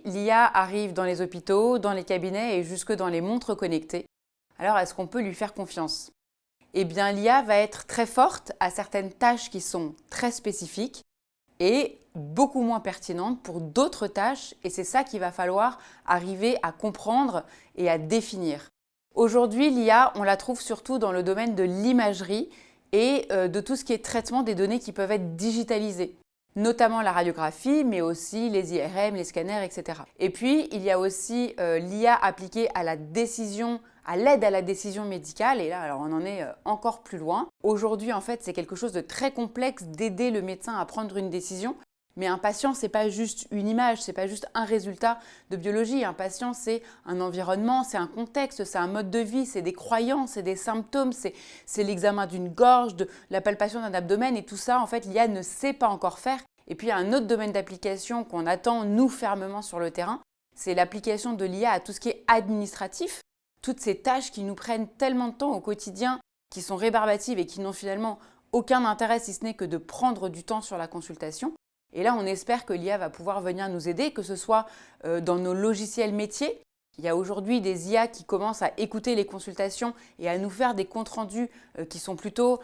l'IA arrive dans les hôpitaux, dans les cabinets et jusque dans les montres connectées. Alors, est-ce qu'on peut lui faire confiance? Eh bien, l'IA va être très forte à certaines tâches qui sont très spécifiques et beaucoup moins pertinentes pour d'autres tâches, et c'est ça qu'il va falloir arriver à comprendre et à définir. Aujourd'hui, l'IA, on la trouve surtout dans le domaine de l'imagerie et de tout ce qui est traitement des données qui peuvent être digitalisées, notamment la radiographie, mais aussi les IRM, les scanners, etc. Et puis, il y a aussi l'IA appliquée à la décision, à l'aide à la décision médicale, et là, alors on en est encore plus loin. Aujourd'hui, en fait, c'est quelque chose de très complexe d'aider le médecin à prendre une décision. Mais un patient, ce n'est pas juste une image, ce n'est pas juste un résultat de biologie. Un patient, c'est un environnement, c'est un contexte, c'est un mode de vie, c'est des croyances, c'est des symptômes, c'est l'examen d'une gorge, de la palpation d'un abdomen. Et tout ça, en fait, l'IA ne sait pas encore faire. Et puis, il y a un autre domaine d'application qu'on attend, nous, fermement sur le terrain, c'est l'application de l'IA à tout ce qui est administratif. Toutes ces tâches qui nous prennent tellement de temps au quotidien, qui sont rébarbatives et qui n'ont finalement aucun intérêt si ce n'est que de prendre du temps sur la consultation. Et là, on espère que l'IA va pouvoir venir nous aider, que ce soit dans nos logiciels métiers. Il y a aujourd'hui des IA qui commencent à écouter les consultations et à nous faire des comptes rendus qui sont plutôt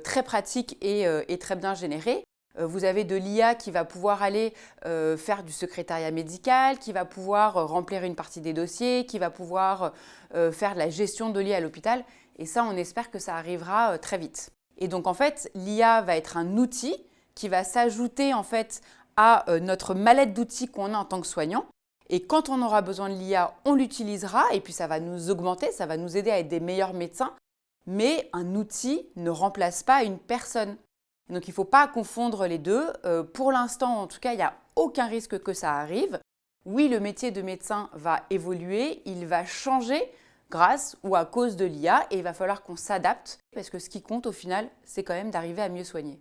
très pratiques et très bien générés. Vous avez de l'IA qui va pouvoir aller faire du secrétariat médical, qui va pouvoir remplir une partie des dossiers, qui va pouvoir faire de la gestion de l'IA à l'hôpital. Et ça, on espère que ça arrivera très vite. Et donc, en fait, l'IA va être un outil qui va s'ajouter en fait à notre mallette d'outils qu'on a en tant que soignant. Et quand on aura besoin de l'IA, on l'utilisera et puis ça va nous augmenter, ça va nous aider à être des meilleurs médecins. Mais un outil ne remplace pas une personne. Donc il ne faut pas confondre les deux. Pour l'instant, en tout cas, il n'y a aucun risque que ça arrive. Oui, le métier de médecin va évoluer, il va changer grâce ou à cause de l'IA et il va falloir qu'on s'adapte parce que ce qui compte au final, c'est quand même d'arriver à mieux soigner.